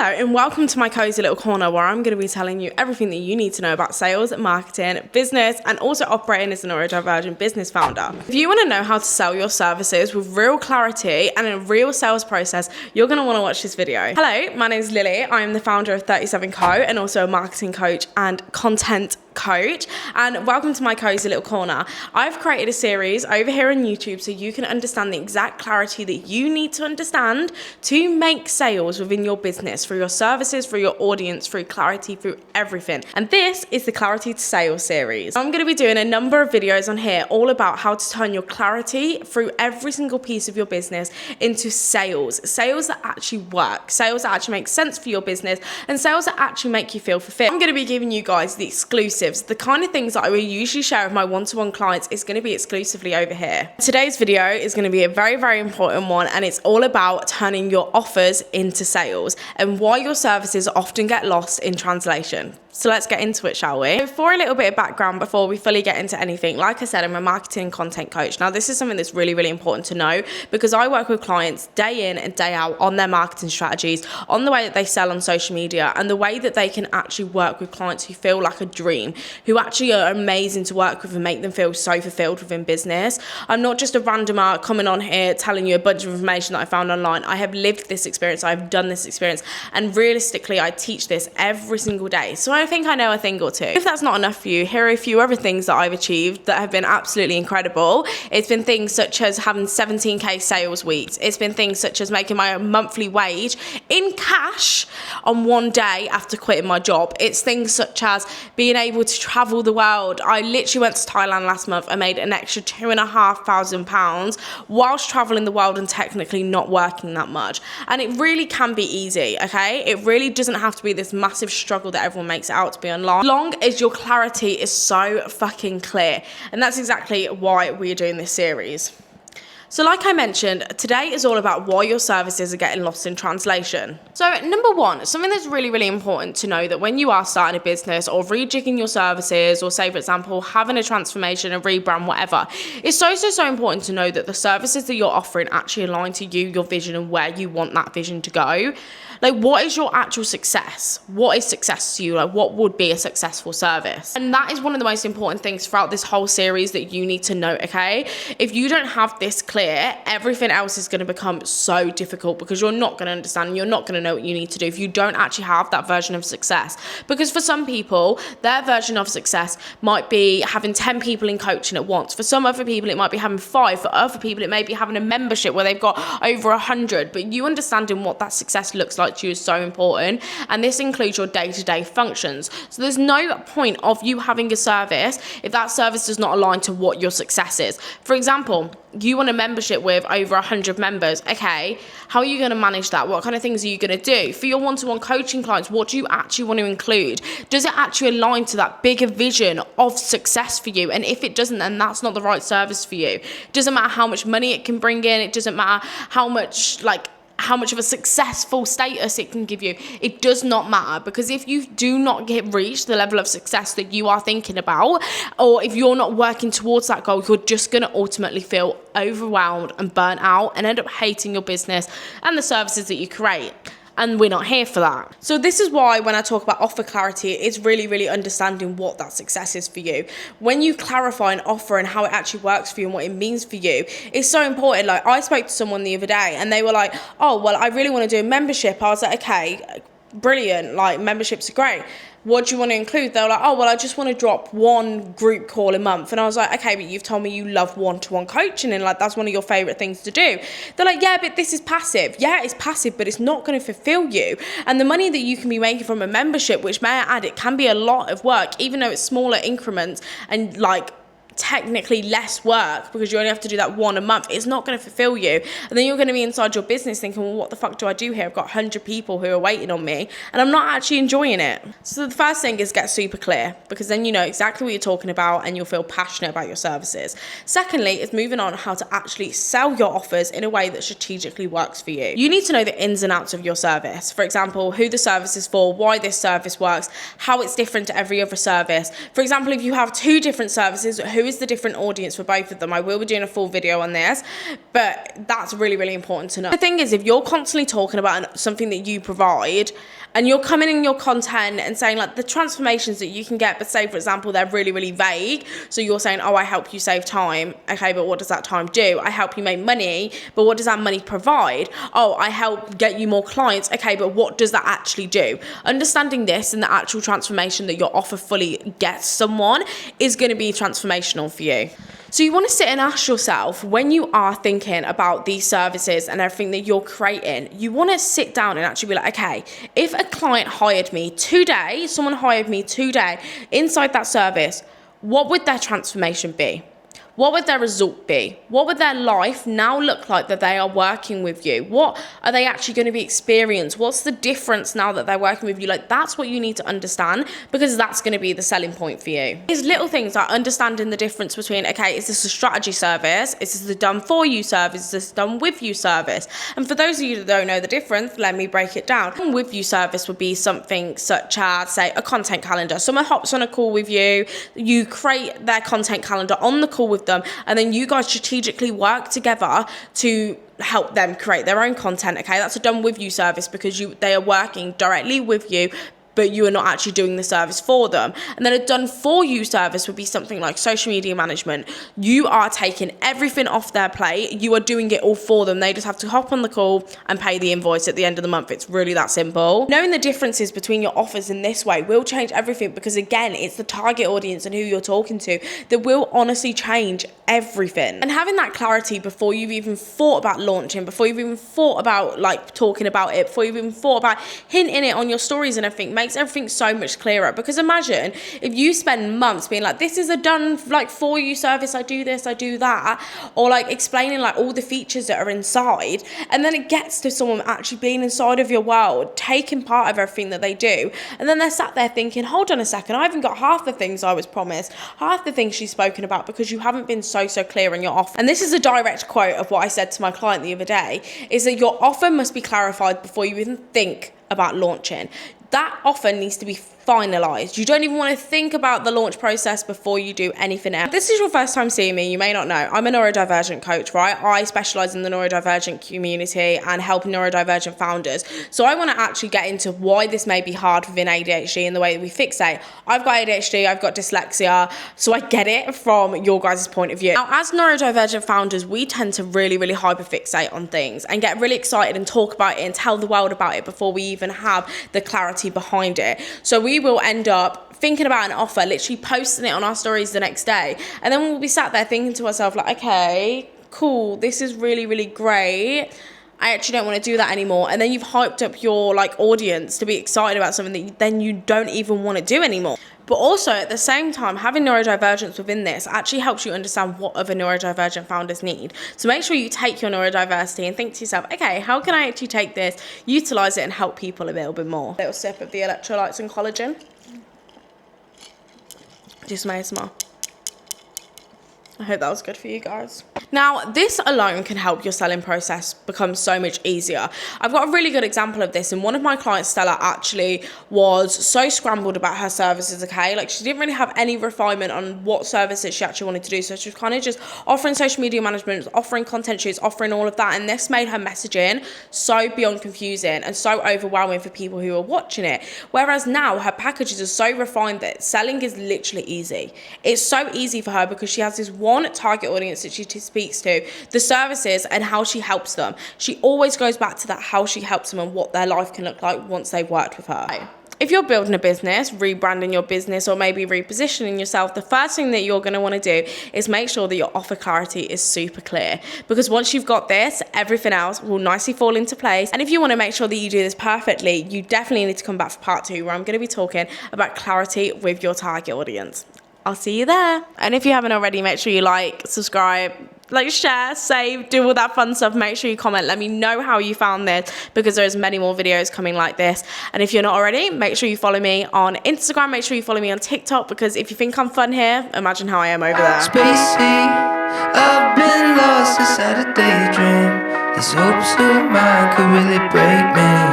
Hello and welcome to my cozy little corner where I'm going to be telling you everything that you need to know about sales, marketing, business, and also operating as a neurodivergent business founder. If you want to know how to sell your services with real clarity and in a real sales process, you're going to want to watch this video. Hello, my name is Lily. I am the founder of 37 Co and also a marketing coach and content coach, and welcome to my cozy little corner. I've created a series over here on YouTube so you can understand the exact clarity that you need to understand to make sales within your business, through your services, through your audience, through clarity, through everything. And this is the Clarity to Sales series. I'm going to be doing a number of videos on here all about how to turn your clarity through every single piece of your business into sales that actually work, sales that actually make sense for your business, and sales that actually make you feel fulfilled. I'm going to be giving you guys the exclusives. The kind of things that I will usually share with my one-to-one clients is going to be exclusively over here. Today's video is going to be a very, very important one, and it's all about turning your offers into sales and why your services often get lost in translation. So let's get into it, shall we? So for a little bit of background before we fully get into anything, like I said, I'm a marketing and content coach. Now, this is something that's really, really important to know because I work with clients day in and day out on their marketing strategies, on the way that they sell on social media, and the way that they can actually work with clients who feel like a dream, who actually are amazing to work with and make them feel so fulfilled within business. I'm not just a randomer coming on here telling you a bunch of information that I found online. I have lived this experience, I've done this experience, and realistically, I teach this every single day. So I think I know a thing or two. If that's not enough for you, here are a few other things that I've achieved that have been absolutely incredible. It's been things such as having 17K sales weeks. It's been things such as making my monthly wage in cash on one day after quitting my job. It's things such as being able to travel the world. I literally went to Thailand last month and made an extra £2,500 whilst traveling the world and technically not working that much. And it really can be easy, okay? It really doesn't have to be this massive struggle that everyone makes it out to be online, long as your clarity is so fucking clear. And that's exactly why we're doing this series. So like I mentioned, today is all about why your services are getting lost in translation. So number one, something that's really, really important to know that when you are starting a business or rejigging your services, or say, for example, having a transformation, a rebrand, whatever, it's so important to know that the services that you're offering actually align to you, your vision, and where you want that vision to go. Like, what is your actual success? What is success to you? Like, what would be a successful service? And that is one of the most important things throughout this whole series that you need to know, okay? If you don't have this clear, everything else is going to become so difficult because you're not going to understand, you're not going to know what you need to do if you don't actually have that version of success. Because for some people, their version of success might be having 10 people in coaching at once. For some other people, it might be having 5. For other people, it may be having a membership where they've got over 100. But you understanding what that success looks like to you is so important, and this includes your day-to-day functions. So there's no point of you having a service if that service does not align to what your success is. For example, you want a membership with over 100 members. Okay, how are you going to manage that? What kind of things are you going to do? For your one-to-one coaching clients, what do you actually want to include? Does it actually align to that bigger vision of success for you? And if it doesn't, then that's not the right service for you. It doesn't matter how much money it can bring in. It doesn't matter how much of a successful status it can give you. It does not matter, because if you do not reach the level of success that you are thinking about, or if you're not working towards that goal, you're just going to ultimately feel overwhelmed and burnt out and end up hating your business and the services that you create. And we're not here for that. So this is why when I talk about offer clarity, it's really, really understanding what that success is for you. When you clarify an offer and how it actually works for you and what it means for you, it's so important. Like, I spoke to someone the other day and they were like, oh, well, I really want to do a membership. I was like, okay, brilliant. Like, memberships are great. What do you want to include? They were like, oh, well, I just want to drop one group call a month. And I was like, okay, but you've told me you love one-to-one coaching and like that's one of your favorite things to do. They're like, yeah, but this is passive. Yeah, it's passive, but it's not going to fulfill you. And the money that you can be making from a membership, which may I add, it can be a lot of work, even though it's smaller increments and like technically less work because you only have to do that one a month, it's not going to fulfill you. And then you're going to be inside your business thinking, well, what the fuck do I do here? I've got 100 people who are waiting on me and I'm not actually enjoying it. So the first thing is get super clear, because then you know exactly what you're talking about and you'll feel passionate about your services. Secondly, is moving on how to actually sell your offers in a way that strategically works for you. You need to know the ins and outs of your service. For example, who the service is for, why this service works, how it's different to every other service. For example, if you have 2 different services, who who is the different audience for both of them. I will be doing a full video on this, but that's really, really important to know. The thing is, if you're constantly talking about something that you provide, and you're coming in your content and saying like the transformations that you can get, but say for example, they're really, really vague. So you're saying, oh, I help you save time. Okay, but what does that time do? I help you make money, but what does that money provide? Oh, I help get you more clients. Okay, but what does that actually do? Understanding this and the actual transformation that your offer fully gets someone is going to be transformational for you. So you want to sit and ask yourself, when you are thinking about these services and everything that you're creating, you want to sit down and actually be like, okay, if a client hired me today, someone hired me today inside that service, what would their transformation be? What would their result be? What would their life now look like that they are working with you? What are they actually going to be experienced? What's the difference now that they're working with you? Like, that's what you need to understand, because that's going to be the selling point for you. These little things like understanding the difference between, okay, is this a strategy service? Is this a done for you service? Is this a done with you service? And for those of you that don't know the difference, let me break it down. Done with you service would be something such as, say, a content calendar. Someone hops on a call with you, you create their content calendar on the call with them, and then you guys strategically work together to help them create their own content. Okay, that's a done with you service, because they are working directly with you, but you are not actually doing the service for them. And then a done for you service would be something like social media management. You are taking everything off their plate. You are doing it all for them. They just have to hop on the call and pay the invoice at the end of the month. It's really that simple. Knowing the differences between your offers in this way will change everything, because again, it's the target audience and who you're talking to that will honestly change everything. And having that clarity before you've even thought about launching, before you've even thought about like talking about it, before you've even thought about hinting it on your stories and everything, makes everything so much clearer. Because imagine if you spend months being like, this is a done like for you service, I do this, I do that, or like explaining like all the features that are inside, and then it gets to someone actually being inside of your world, taking part of everything that they do, and then they're sat there thinking, hold on a second, I haven't got half the things I was promised, half the things she's spoken about, because you haven't been so clear in your offer. And this is a direct quote of what I said to my client the other day, is that your offer must be clarified before you even think about launching. That offer needs to be finalized. You don't even want to think about the launch process before you do anything else. If this is your first time seeing me, you may not know, I'm a neurodivergent coach, right? I specialize in the neurodivergent community and help neurodivergent founders. So I want to actually get into why this may be hard within ADHD and the way that we fixate. I've got ADHD, I've got dyslexia, so I get it from your guys' point of view. Now, as neurodivergent founders, we tend to really, really hyperfixate on things and get really excited and talk about it and tell the world about it before we even have the clarity behind it. So we will end up thinking about an offer, literally posting it on our stories the next day, and then we'll be sat there thinking to ourselves like, okay, cool, this is really, really great, I actually don't want to do that anymore. And then you've hyped up your like audience to be excited about something that then you don't even want to do anymore. But also at the same time, having neurodivergence within this actually helps you understand what other neurodivergent founders need. So make sure you take your neurodiversity and think to yourself, okay, how can I actually take this, utilize it, and help people a little bit more? Little sip of the electrolytes and collagen. Just made smile. I hope that was good for you guys. Now, this alone can help your selling process become so much easier. I've got a really good example of this, and one of my clients, Stella, actually was so scrambled about her services, okay? Like, she didn't really have any refinement on what services she actually wanted to do, so she was kind of just offering social media management, offering content shoots, offering all of that, and this made her messaging so beyond confusing and so overwhelming for people who are watching it. Whereas now, her packages are so refined that selling is literally easy. It's so easy for her because she has this one target audience that she speaks to, the services and how she helps them. She always goes back to that, how she helps them and what their life can look like once they've worked with her. If you're building a business, rebranding your business, or maybe repositioning yourself, the first thing that you're going to want to do is make sure that your offer clarity is super clear. Because once you've got this, everything else will nicely fall into place. And if you want to make sure that you do this perfectly, you definitely need to come back for part 2, where I'm going to be talking about clarity with your target audience. I'll see you there. And if you haven't already, make sure you like, subscribe, like, share, save, do all that fun stuff. Make sure you comment. Let me know how you found this, because there's many more videos coming like this. And if you're not already, make sure you follow me on Instagram. Make sure you follow me on TikTok, because if you think I'm fun here, imagine how I am over there. Spacey, I've been lost inside a daydream. These hopes of mine could really break me.